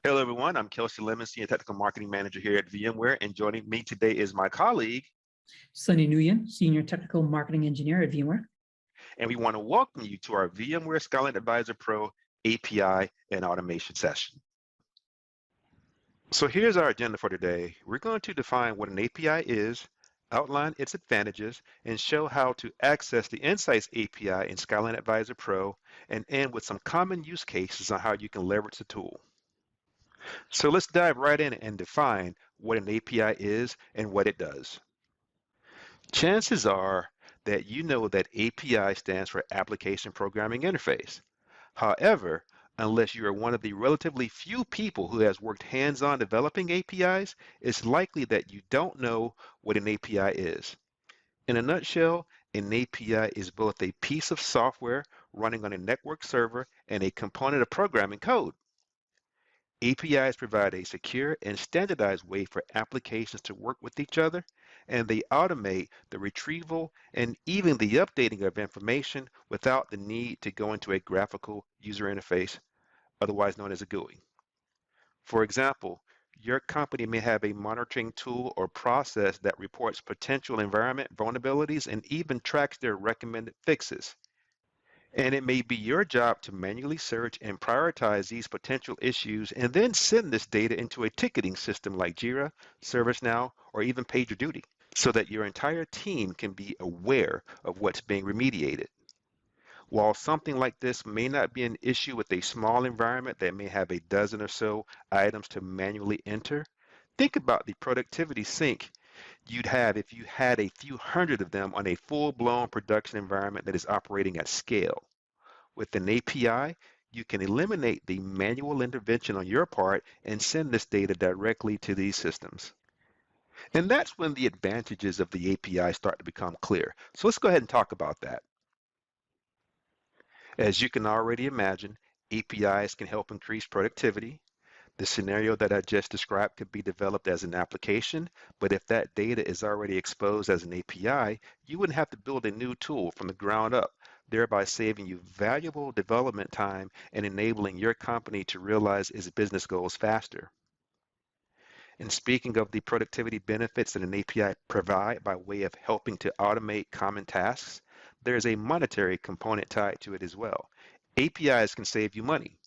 Hello, everyone. I'm Kelsey Lemon, Senior Technical Marketing Manager here at VMware, and joining me today is my colleague, Sunny Nguyen, Senior Technical Marketing Engineer at VMware. and we want to welcome you to our VMware Skyline Advisor Pro API and automation session. So here's our agenda for today. We're going to define what an API is, outline its advantages, and show how to access the Insights API in Skyline Advisor Pro, and end with some common use cases on how you can leverage the tool. So let's dive right in and define what an API is and what it does. Chances are that you know that API stands for Application Programming Interface. However, unless you are one of the relatively few people who has worked hands-on developing APIs, it's likely that you don't know what an API is. In a nutshell, an API is both a piece of software running on a network server and a component of programming code. APIs provide a secure and standardized way for applications to work with each other, and they automate the retrieval and even the updating of information without the need to go into a graphical user interface, otherwise known as a GUI. For example, your company may have a monitoring tool or process that reports potential environment vulnerabilities and even tracks their recommended fixes. And it may be your job to manually search and prioritize these potential issues and then send this data into a ticketing system like Jira, ServiceNow, or even PagerDuty so that your entire team can be aware of what's being remediated. While something like this may not be an issue with a small environment that may have a dozen or so items to manually enter, think about the productivity sink you'd have if you had a few hundred of them on a full-blown production environment that is operating at scale. With an API, you can eliminate the manual intervention on your part and send this data directly to these systems. And that's when the advantages of the API start to become clear. So let's go ahead and talk about that. As you can already imagine, APIs can help increase productivity. The scenario that I just described could be developed as an application, but if that data is already exposed as an API, you wouldn't have to build a new tool from the ground up, thereby saving you valuable development time and enabling your company to realize its business goals faster. And speaking of the productivity benefits that an API provide by way of helping to automate common tasks, there's a monetary component tied to it as well. APIs can save you money.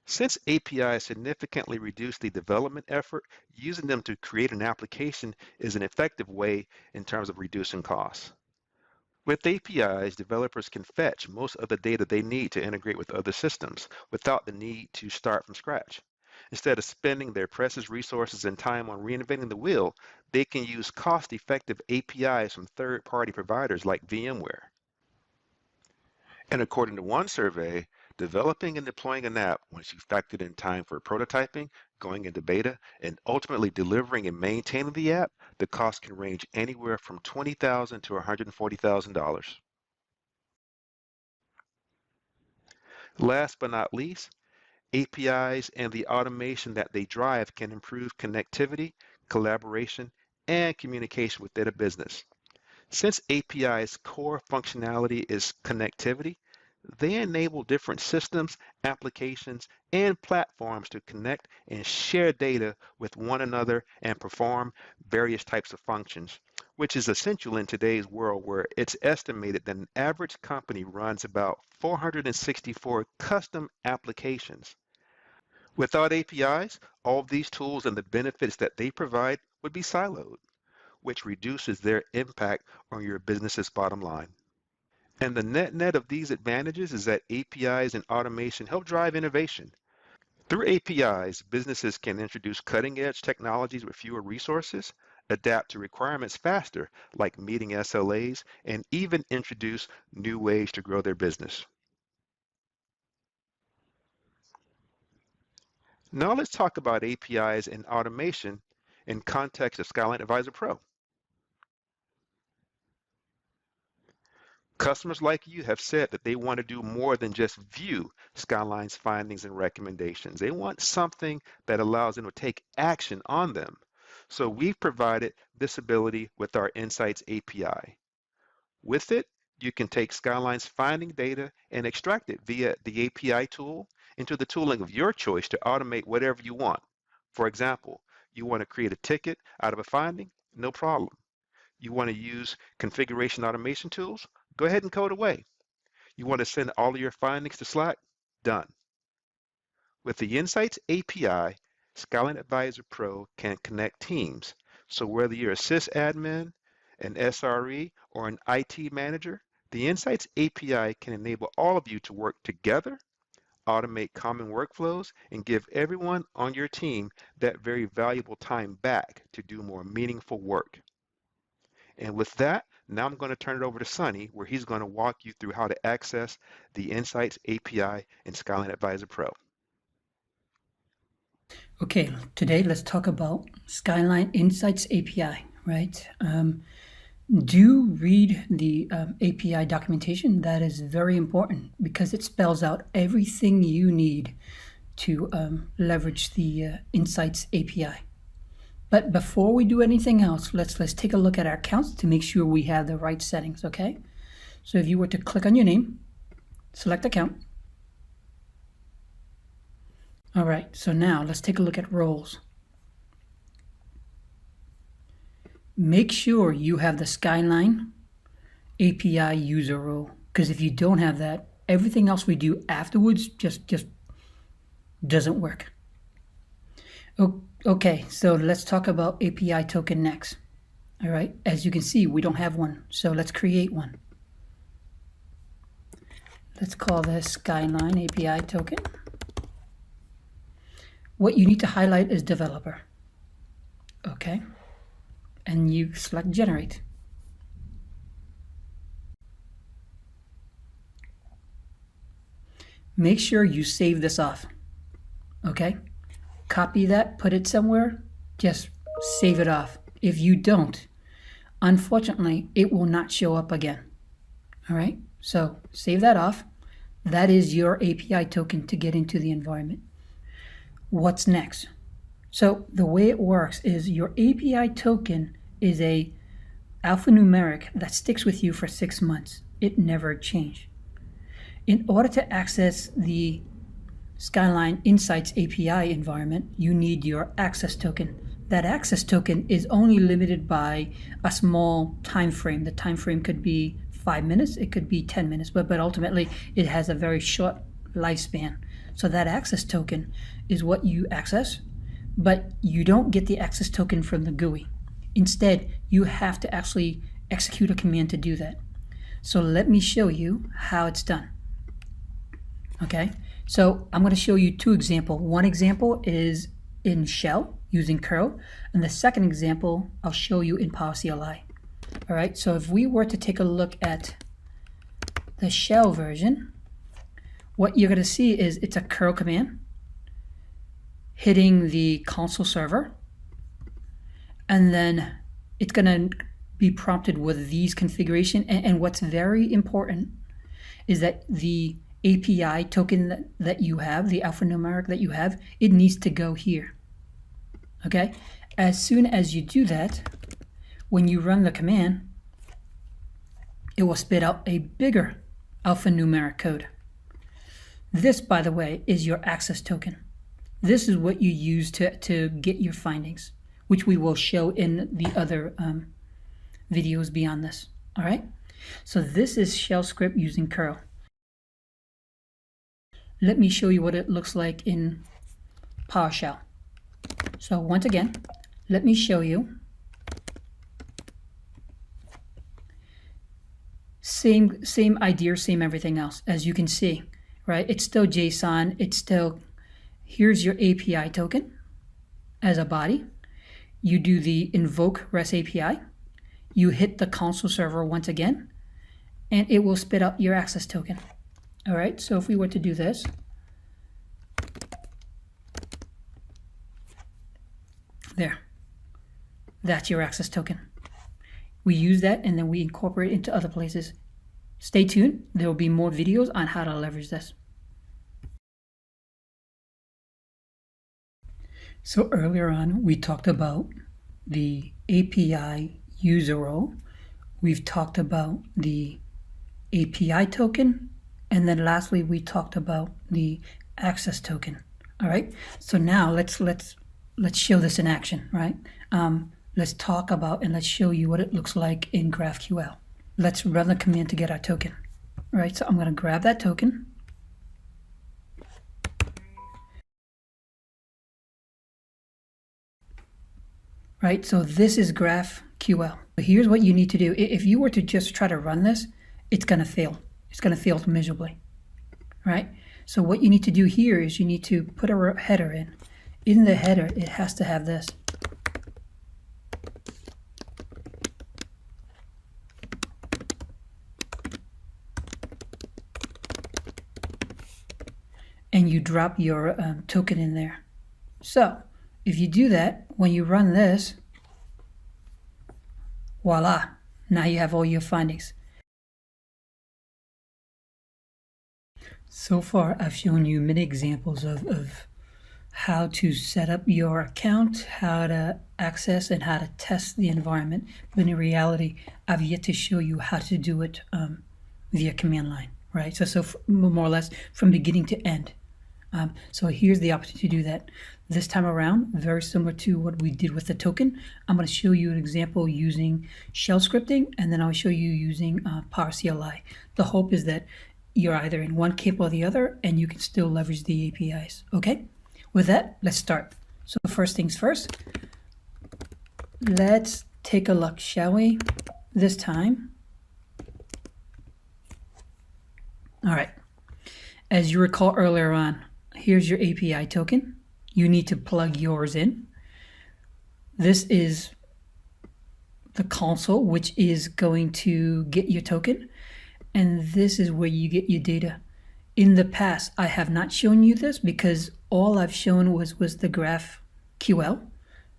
Since APIs significantly reduce the development effort, using them to create an application is an effective way in terms of reducing costs. With APIs, developers can fetch most of the data they need to integrate with other systems without the need to start from scratch. Instead of spending their precious resources and time on reinventing the wheel, they can use cost-effective APIs from third-party providers like VMware. And according to one survey, developing and deploying an app, once you've factored in time for prototyping, going into beta, and ultimately delivering and maintaining the app, the cost can range anywhere from $20,000 to $140,000. Last but not least, APIs and the automation that they drive can improve connectivity, collaboration, and communication within a business. Since API's core functionality is connectivity, they enable different systems, applications, and platforms to connect and share data with one another and perform various types of functions, which is essential in today's world where it's estimated that an average company runs about 464 custom applications. Without APIs, all of these tools and the benefits that they provide would be siloed, which reduces their impact on your business's bottom line. And the net of these advantages is that APIs and automation help drive innovation. Through APIs, businesses can introduce cutting-edge technologies with fewer resources, adapt to requirements faster, like meeting SLAs, and even introduce new ways to grow their business. Now let's talk about APIs and automation in context of Skyline Advisor Pro. Customers like you have said that they want to do more than just view Skyline's findings and recommendations. They want something that allows them to take action on them. So we've provided this ability with our Insights API. With it, you can take Skyline's finding data and extract it via the API tool into the tooling of your choice to automate whatever you want. For example, you want to create a ticket out of a finding? No problem. You want to use configuration automation tools? Go ahead and code away. You want to send all of your findings to Slack? Done. With the Insights API, Skyline Advisor Pro can connect teams. So whether you're a sysadmin, an SRE, or an IT manager, the Insights API can enable all of you to work together, automate common workflows, and give everyone on your team that very valuable time back to do more meaningful work. And with that, now I'm going to turn it over to Sunny, where he's going to walk you through how to access the Insights API in Skyline Advisor Pro. Okay, today let's talk about Skyline Insights API, right? Do read the API documentation. That is very important because it spells out everything you need to leverage the Insights API. But before we do anything else, let's take a look at our accounts to make sure we have the right settings, okay? So if you were to click on your name, select account. All right, so now let's take a look at roles. Make sure you have the Skyline API user role, because if you don't have that, everything else we do afterwards just doesn't work. Okay, so let's talk about API token next. All right, as you can see, we don't have one, so let's create one. Let's call this Skyline API token. What you need to highlight is developer. Okay, and you select generate. Make sure you save this off. Okay, copy that, put it somewhere, just save it off. If you don't, unfortunately, it will not show up again. All right, so save that off. That is your API token to get into the environment. What's next? So the way it works is your API token is a alphanumeric that sticks with you for 6 months. It never changes. In order to access the Skyline Insights API environment, you need your access token. That access token is only limited by a small time frame. The time frame could be 5 minutes, it could be 10 minutes, but ultimately it has a very short lifespan. So that access token is what you access, but you don't get the access token from the GUI. Instead, you have to actually execute a command to do that. So let me show you how it's done. Okay, so I'm going to show you two examples. One example is in Shell using curl, and the second example I'll show you in PowerCLI. All right, so if we were to take a look at the Shell version, what you're going to see is it's a curl command hitting the console server, and then it's going to be prompted with these configuration. And what's very important is that the API token that you have, the alphanumeric that you have, it needs to go here. Okay, as soon as you do that, when you run the command, it will spit out a bigger alphanumeric code. This, by the way, is your access token. This is what you use to get your findings, which we will show in the other videos beyond this. All right, so this is shell script using curl. Let me show you what it looks like in PowerShell. So once again, let me show you. Same idea, same everything else. As you can see, right? It's still JSON. It's still, here's your API token as a body. You do the invoke REST API. You hit the console server once again, and it will spit out your access token. All right, so if we were to do this, there, that's your access token. We use that and then we incorporate it into other places. Stay tuned, there will be more videos on how to leverage this. So earlier on, we talked about the API user role. We've talked about the API token. And then lastly, we talked about the access token. All right. So now let's show this in action, right? Let's talk about and let's show you what it looks like in GraphQL. Let's run the command to get our token. All right. So I'm going to grab that token. Right. So this is GraphQL. Here's what you need to do. If you were to just try to run this, it's going to fail. It's going to fail miserably. Right. So what you need to do here is you need to put a header in. In the header, it has to have this. And you drop your token in there. So if you do that, when you run this, voila, now you have all your findings. So far, I've shown you many examples of how to set up your account, how to access and how to test the environment. But in reality, I've yet to show you how to do it via command line, right? So more or less from beginning to end. So here's the opportunity to do that. This time around, very similar to what we did with the token, I'm going to show you an example using shell scripting, and then I'll show you using Power CLI. The hope is that you're either in one camp or the other, and you can still leverage the APIs, okay? With that, let's start. So first things first, let's take a look, shall we? This time. All right. As you recall earlier on, here's your API token. You need to plug yours in. This is the console, which is going to get your token. And this is where you get your data. In the past, I have not shown you this because all I've shown was the GraphQL.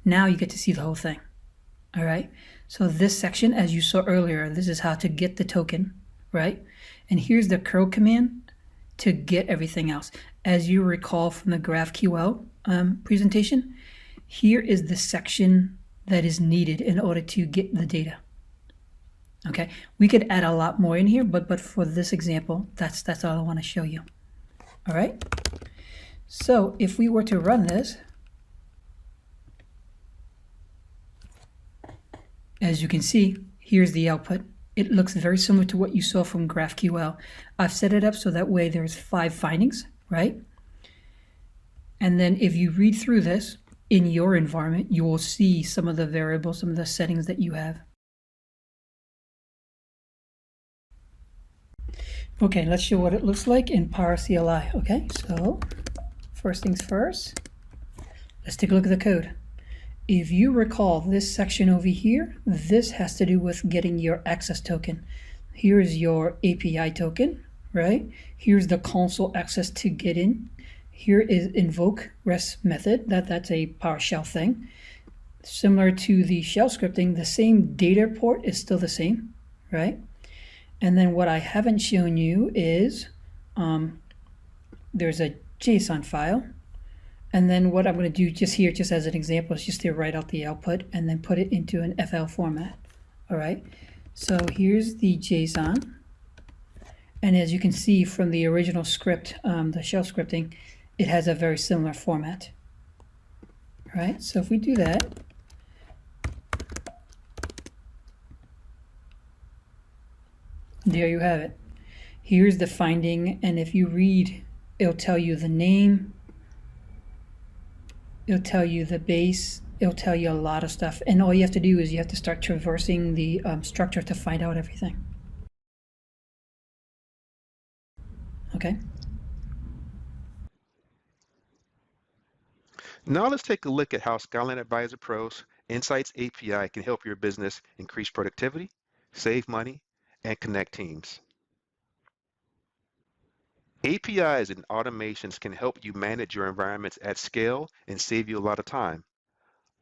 Now you get to see the whole thing. All right. So this section, as you saw earlier, this is how to get the token, right? And here's the curl command to get everything else. As you recall from the GraphQL presentation, here is the section that is needed in order to get the data. Okay, we could add a lot more in here, but for this example, that's all I want to show you. All right. So if we were to run this, as you can see, here's the output. It looks very similar to what you saw from GraphQL. I've set it up so that way there's 5 findings, right? And then if you read through this in your environment, you will see some of the variables, some of the settings that you have. Okay, let's show what it looks like in Power CLI. Okay, so first things first, let's take a look at the code. If you recall this section over here, this has to do with getting your access token. Here's your API token, right? Here's the console access to get in. Here is invoke REST method. That's a PowerShell thing. Similar to the shell scripting, the same data port is still the same, right? And then what I haven't shown you is there's a JSON file. And then what I'm going to do just here, just as an example, is just to write out the output and then put it into an FL format. All right. So here's the JSON. And as you can see from the original script, the shell scripting, it has a very similar format. All right. So if we do that, there you have it. Here's the finding, and if you read, it'll tell you the name, it'll tell you the base, it'll tell you a lot of stuff, and all you have to do is you have to start traversing the structure to find out everything. Okay. Now let's take a look at how Skyline Advisor Pro's Insights API can help your business increase productivity, save money, and connect teams. APIs and automations can help you manage your environments at scale and save you a lot of time.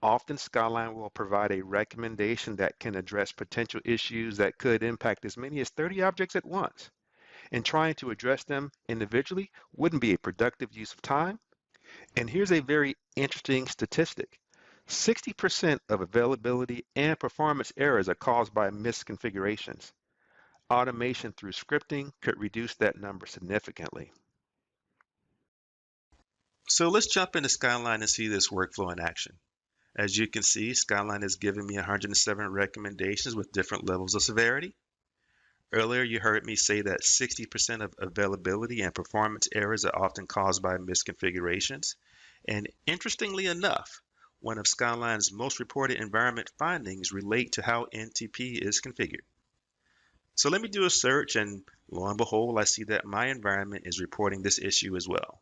Often Skyline will provide a recommendation that can address potential issues that could impact as many as 30 objects at once. And trying to address them individually wouldn't be a productive use of time. And here's a very interesting statistic. 60% of availability and performance errors are caused by misconfigurations. Automation through scripting could reduce that number significantly. So let's jump into Skyline and see this workflow in action. As you can see, Skyline has given me 107 recommendations with different levels of severity. Earlier, you heard me say that 60% of availability and performance errors are often caused by misconfigurations. And interestingly enough, one of Skyline's most reported environment findings relate to how NTP is configured. So let me do a search, and lo and behold, I see that my environment is reporting this issue as well.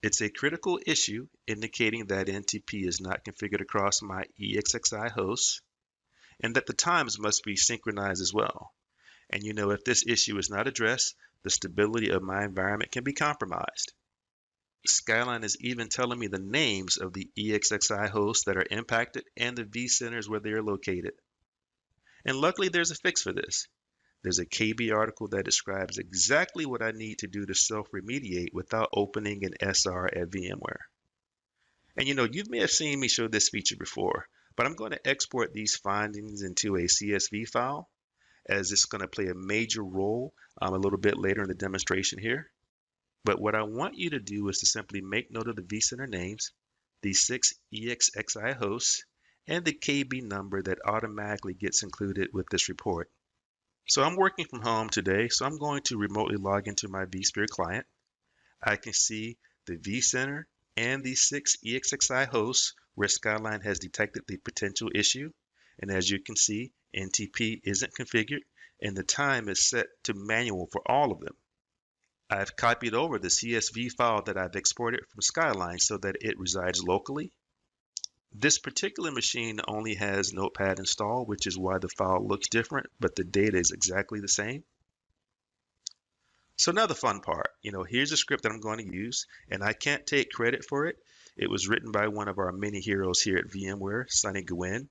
It's a critical issue indicating that NTP is not configured across my EXXI hosts and that the times must be synchronized as well. And if this issue is not addressed, the stability of my environment can be compromised. Skyline is even telling me the names of the EXXI hosts that are impacted and the vCenters where they are located. And luckily, there's a fix for this. There's a KB article that describes exactly what I need to do to self-remediate without opening an SR at VMware. And you may have seen me show this feature before, but I'm going to export these findings into a CSV file, as it's going to play a major role a little bit later in the demonstration here. But what I want you to do is to simply make note of the vCenter names, the 6 EXXI hosts, and the KB number that automatically gets included with this report. So I'm working from home today, so I'm going to remotely log into my vSphere client. I can see the vCenter and the 6 EXXI hosts where Skyline has detected the potential issue. And as you can see, NTP isn't configured and the time is set to manual for all of them. I've copied over the CSV file that I've exported from Skyline so that it resides locally. This particular machine only has Notepad installed, which is why the file looks different, but the data is exactly the same. So now the fun part, here's a script that I'm going to use, and I can't take credit for it. It was written by one of our many heroes here at VMware, Sunny Gwynn.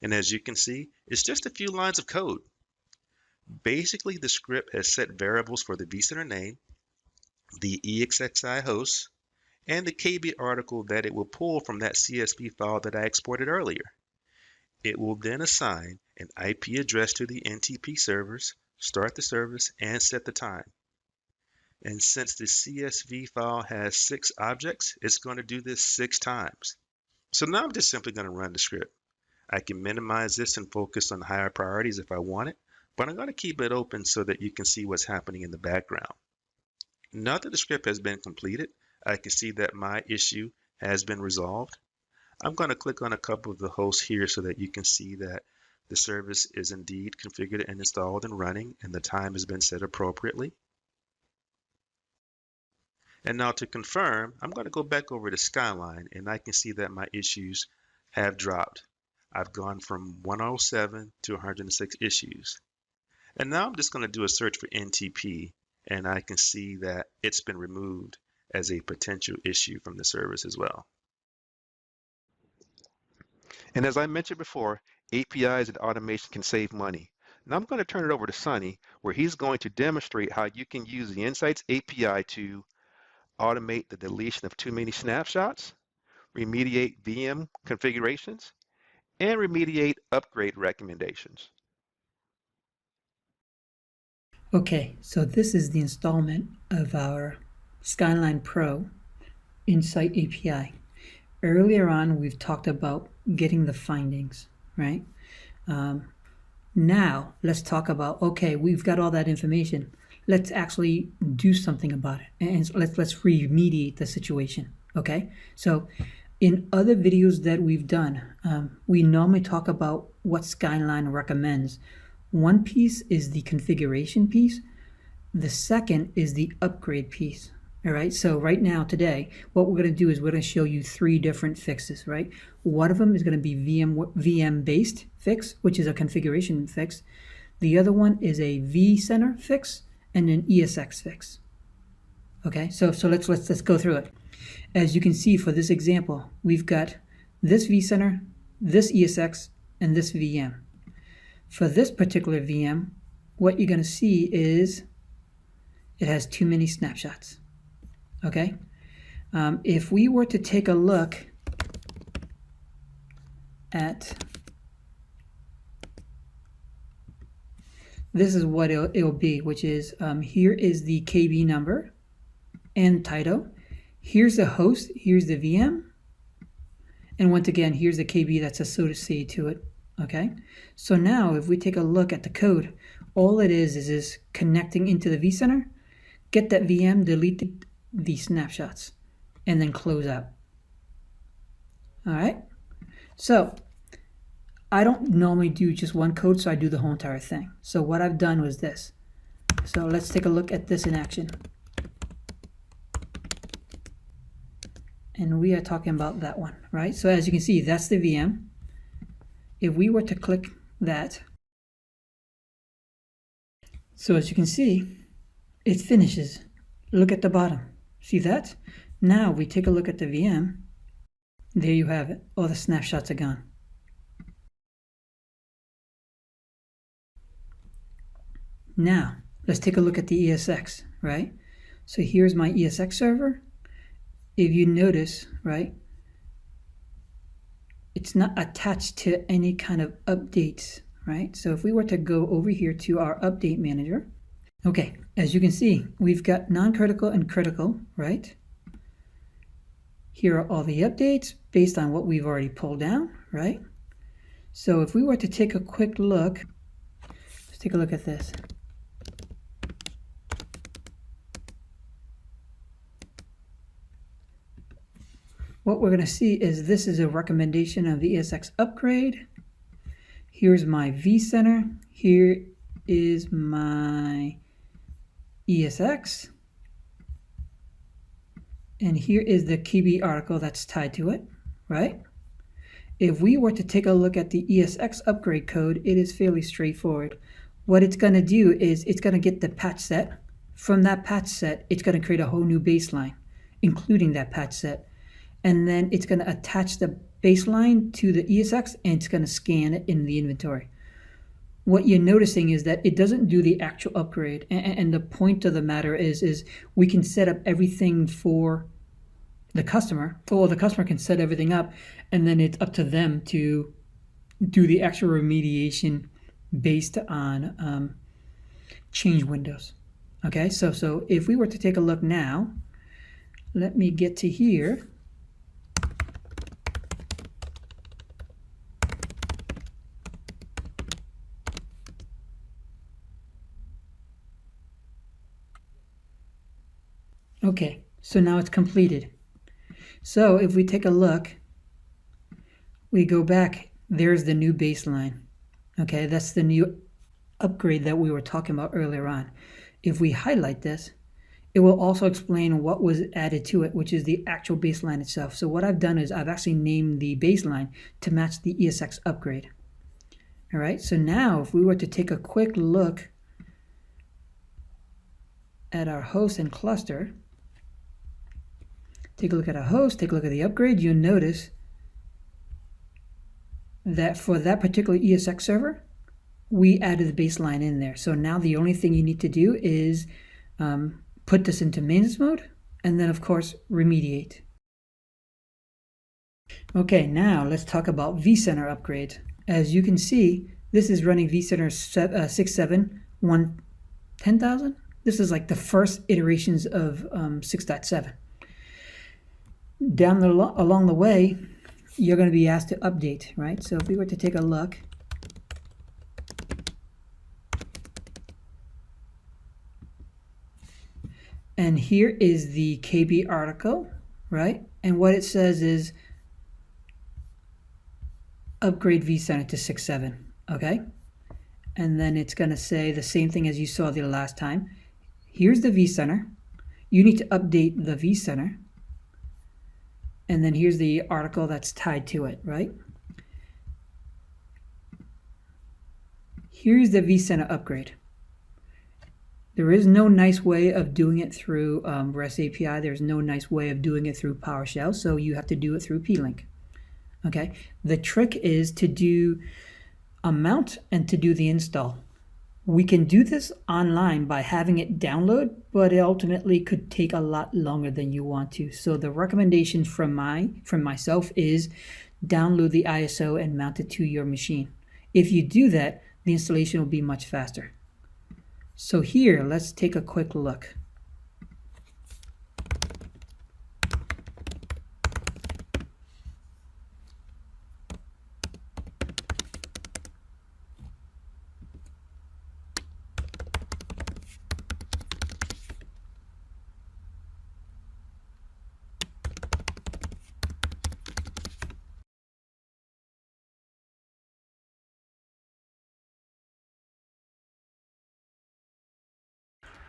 And as you can see, it's just a few lines of code. Basically, the script has set variables for the vCenter name, the EXXI host, and the KB article that it will pull from that CSV file that I exported earlier. It will then assign an IP address to the NTP servers, start the service, and set the time. And since the CSV file has 6 objects, it's going to do this 6 times. So now I'm just simply going to run the script. I can minimize this and focus on higher priorities if I want it, but I'm going to keep it open so that you can see what's happening in the background. Now that the script has been completed, I can see that my issue has been resolved. I'm going to click on a couple of the hosts here so that you can see that the service is indeed configured and installed and running, and the time has been set appropriately. And now to confirm, I'm going to go back over to Skyline, and I can see that my issues have dropped. I've gone from 107 to 106 issues. And now I'm just going to do a search for NTP, and I can see that it's been removed as a potential issue from the service as well. And as I mentioned before, APIs and automation can save money. Now I'm going to turn it over to Sunny, where he's going to demonstrate how you can use the Insights API to automate the deletion of too many snapshots, remediate VM configurations, and remediate upgrade recommendations. Okay, so this is the installment of our Skyline Pro Insight API. Earlier on, we've talked about getting the findings, right? Now, let's talk about, okay, we've got all that information. Let's actually do something about it, and let's remediate the situation, okay? So in other videos that we've done, we normally talk about what Skyline recommends. One piece is the configuration piece. The second is the upgrade piece. All right, so right now, today, what we're going to do is we're going to show you 3 different fixes, right? One of them is going to be VM-based fix, which is a configuration fix. The other one is a vCenter fix and an ESX fix. Okay, so let's go through it. As you can see for this example, we've got this vCenter, this ESX, and this VM. For this particular VM, what you're going to see is it has too many snapshots. Okay, if we were to take a look at, this is what it'll be, which is here is the KB number and title. Here's the host, here's the VM, and once again, here's the KB that's associated to it, okay? So now if we take a look at the code, all it is connecting into the vCenter, get that VM, delete the snapshots, and then close out. All right? So I don't normally do just one code, so I do the whole entire thing. So what I've done was this. So let's take a look at this in action. And we are talking about that one, right? So as you can see, that's the VM. If we were to click that, so as you can see, it finishes. Look at the bottom. See that? Now we take a look at the VM. There you have it. All the snapshots are gone. Now, let's take a look at the ESX, right? So here's my ESX server. If you notice, right, it's not attached to any kind of updates, right? So if we were to go over here to our update manager, okay, as you can see, we've got non-critical and critical, right? Here are all the updates based on what we've already pulled down, right? So if we were to take a quick look, let's take a look at this. What we're going to see is this is a recommendation of the ESX upgrade. Here's my vCenter. Here is my ESX. And here is the KB article that's tied to it, right? If we were to take a look at the ESX upgrade code, it is fairly straightforward. What it's going to do is it's going to get the patch set. From that patch set, it's going to create a whole new baseline, including that patch set. And then it's going to attach the baseline to the ESX and it's going to scan it in the inventory. What you're noticing is that it doesn't do the actual upgrade. And the point of the matter is we can set up everything for the customer, or the customer can set everything up, and then it's up to them to do the actual remediation based on change windows. Okay, so if we were to take a look now, let me get to here. Okay, so now it's completed. So if we take a look, we go back, there's the new baseline. Okay, that's the new upgrade that we were talking about earlier on. If we highlight this, it will also explain what was added to it, which is the actual baseline itself. So what I've done is I've actually named the baseline to match the ESX upgrade. All right, so now if we were to take a quick look at our host and cluster, take a look at our host, take a look at the upgrade, you'll notice that for that particular ESX server, we added the baseline in there. So now the only thing you need to do is put this into maintenance mode, and then of course remediate. Okay, now let's talk about vCenter upgrade. As you can see, this is running vCenter 6.7.1.10,000. This is like the first iterations of 6.7. Down along the way, you're going to be asked to update, right? So if we were to take a look, and here is the KB article, right? And what it says is upgrade vCenter to 6.7, okay? And then it's going to say the same thing as you saw the last time. Here's the vCenter. You need to update the vCenter. And then here's the article that's tied to it, right? Here's the vCenter upgrade. There is no nice way of doing it through REST API. There's no nice way of doing it through PowerShell, so you have to do it through plink. Okay, the trick is to do a mount and to do the install. We can do this online by having it download, but it ultimately could take a lot longer than you want to. So the recommendation from myself is download the ISO and mount it to your machine. If you do that, the installation will be much faster. So here, let's take a quick look.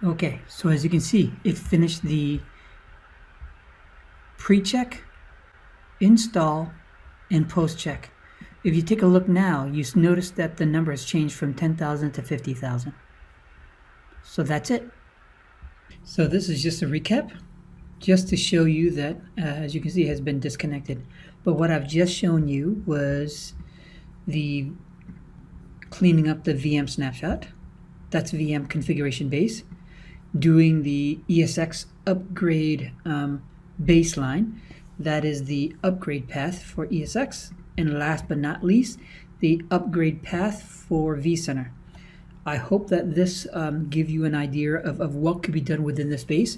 Okay, so as you can see, it finished the pre-check, install, and post-check. If you take a look now, you notice that the number has changed from 10,000 to 50,000. So that's it. So this is just a recap, just to show you that, as you can see, it has been disconnected. But what I've just shown you was the cleaning up the VM snapshot. That's VM configuration base. Doing the ESX upgrade baseline. That is the upgrade path for ESX. And last but not least, the upgrade path for vCenter. I hope that this gives you an idea of what could be done within the space.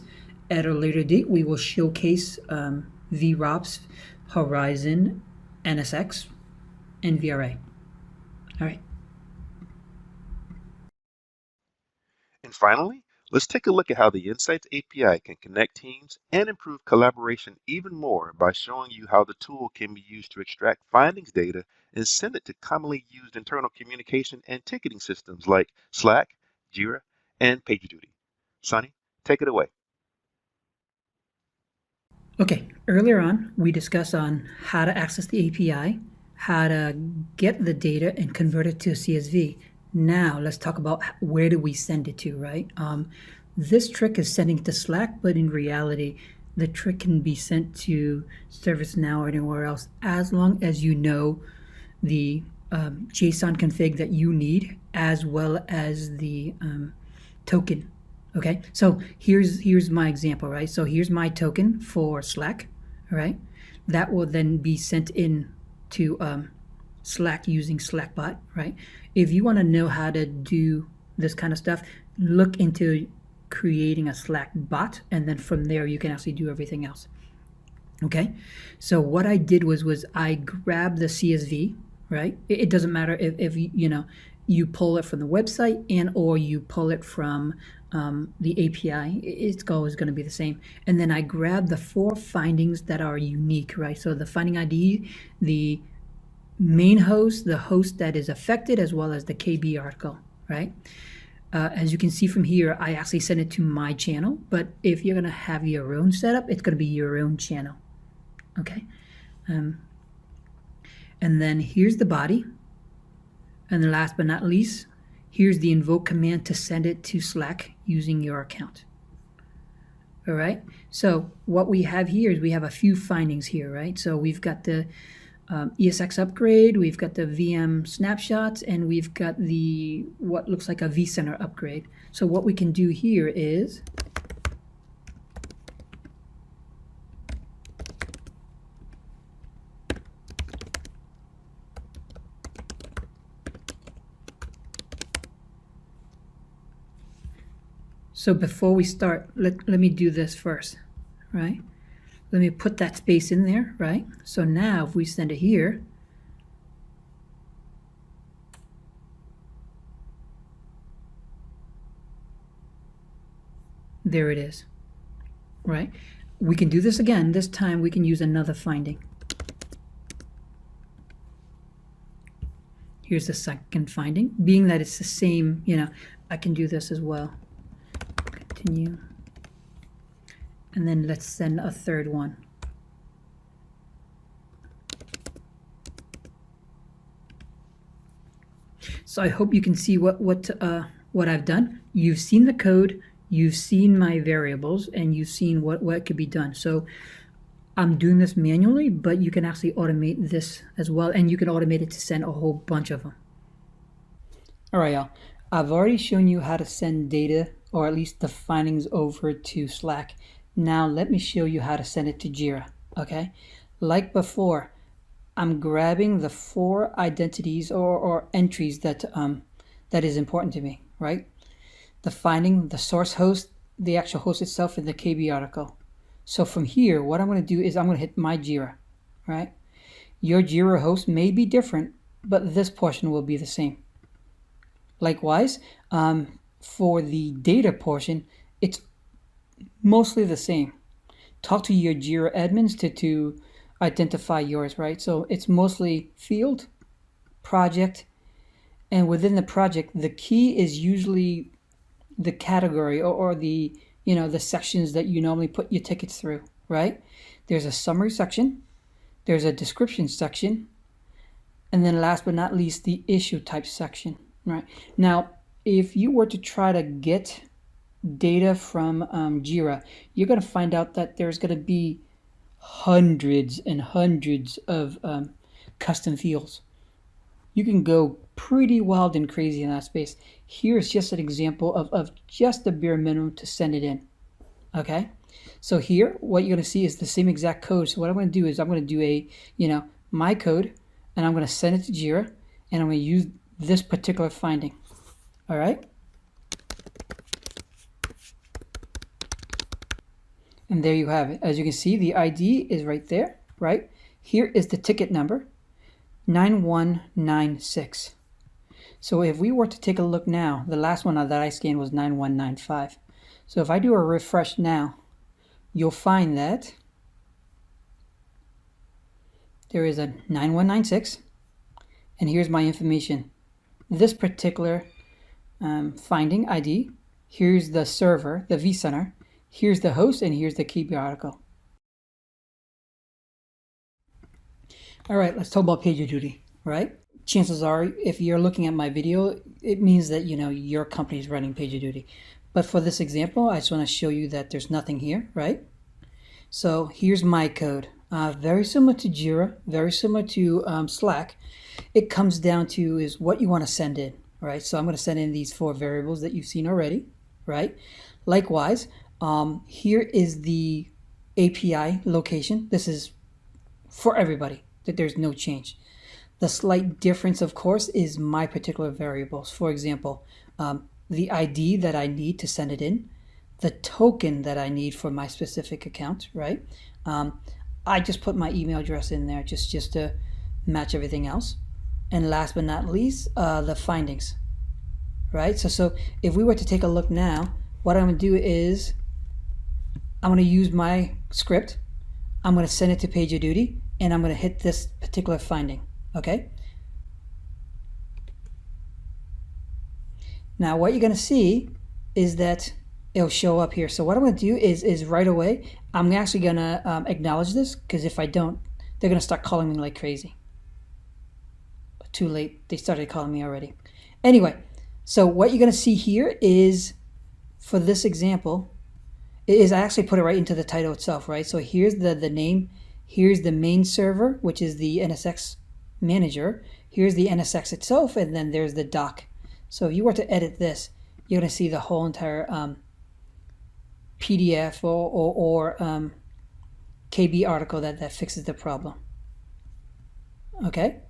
At a later date, we will showcase VROPS, Horizon, NSX, and VRA. All right. And finally, let's take a look at how the Insights API can connect teams and improve collaboration even more by showing you how the tool can be used to extract findings data and send it to commonly used internal communication and ticketing systems like Slack, Jira, and PagerDuty. Sonny, take it away. Okay, earlier on, we discussed on how to access the API, how to get the data and convert it to a CSV. Now, let's talk about where do we send it to, right? This trick is sending it to Slack, but in reality, the trick can be sent to ServiceNow or anywhere else, as long as you know the JSON config that you need, as well as the token. Okay, so here's my example, right? So here's my token for Slack, all right? That will then be sent in to Slack using Slackbot, right? If you want to know how to do this kind of stuff, look into creating a Slack bot, and then from there you can actually do everything else. Okay, so what I did was I grabbed the CSV, right? It doesn't matter if you pull it from the website and or you pull it from the API. It's always going to be the same. And then I grabbed the 4 findings that are unique, right? So the finding ID, the main host, the host that is affected, as well as the KB article, right? As you can see from here, I actually sent it to my channel, but if you're going to have your own setup, it's going to be your own channel. Okay, and then here's the body, and then last but not least, here's the invoke command to send it to Slack using your account. All right, so what we have here is we have a few findings here, right? So we've got the ESX upgrade, we've got the VM snapshots, and we've got the what looks like a vCenter upgrade. So what we can do here is so before we start, let me do this first, right? Let me put that space in there, right? So now if we send it here, there it is, right? We can do this again. This time we can use another finding. Here's the second finding. Being that it's the same, I can do this as well. Continue. And then let's send a third one. So I hope you can see what I've done. You've seen the code, you've seen my variables, and you've seen what could be done. So I'm doing this manually, but you can actually automate this as well, and you can automate it to send a whole bunch of them. All right, y'all. I've already shown you how to send data, or at least the findings, over to Slack. Now let me show you how to send it to Jira, okay? Like before, I'm grabbing the 4 identities or entries that is important to me, right? The finding, the source host, the actual host itself, and the KB article. So from here, what I'm going to do is I'm going to hit my Jira, right? Your Jira host may be different, but this portion will be the same. Likewise, for the data portion, it's mostly the same. Talk to your Jira admins to identify yours, right? So it's mostly field, project, and within the project, the key is usually the category or the, the sections that you normally put your tickets through, right? There's a summary section, there's a description section, and then last but not least, the issue type section, right? Now, if you were to try to get data from Jira, you're going to find out that there's going to be hundreds and hundreds of custom fields. You can go pretty wild and crazy in that space. Here's just an example of just the bare minimum to send it in. Okay, so here what you're going to see is the same exact code. So what I'm going to do is I'm going to do a, my code, and I'm going to send it to Jira, and I'm going to use this particular finding. All right. And there you have it. As you can see, the ID is right there, right? Here is the ticket number, 9196. So if we were to take a look now, the last one that I scanned was 9195. So if I do a refresh now, you'll find that there is a 9196, and here's my information. This particular finding ID, here's the server, the vCenter, here's the host, and here's the KB article. All right, let's talk about PagerDuty, right? Chances are, if you're looking at my video, it means that, your company is running PagerDuty. But for this example, I just want to show you that there's nothing here, right? So here's my code. Very similar to Jira, very similar to Slack. It comes down to is what you want to send in, right? So I'm going to send in these 4 variables that you've seen already, right? Likewise, here is the API location. This is for everybody, that there's no change. The slight difference, of course, is my particular variables. For example, the ID that I need to send it in, the token that I need for my specific account, right? I just put my email address in there just to match everything else. And last but not least, the findings, right? So if we were to take a look now, what I'm going to do is I'm going to use my script. I'm going to send it to PagerDuty, and I'm going to hit this particular finding, okay? Now what you're going to see is that it'll show up here. So what I'm going to do is right away, I'm actually going to acknowledge this, because if I don't, they're going to start calling me like crazy. But too late. They started calling me already. Anyway, so what you're going to see here is, for this example, is I actually put it right into the title itself, right? So here's the name. Here's the main server, which is the NSX manager. Here's the NSX itself, and then there's the doc. So if you were to edit this, you're going to see the whole entire PDF or KB article that fixes the problem. Okay?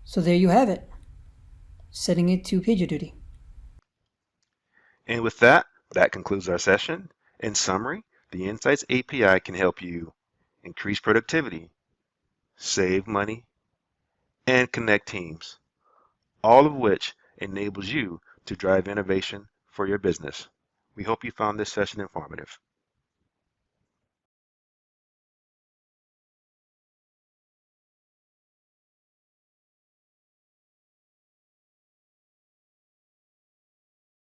So there you have it. Setting it to PagerDuty. And with that, that concludes our session. In summary, the Insights API can help you increase productivity, save money, and connect teams, all of which enables you to drive innovation for your business. We hope you found this session informative.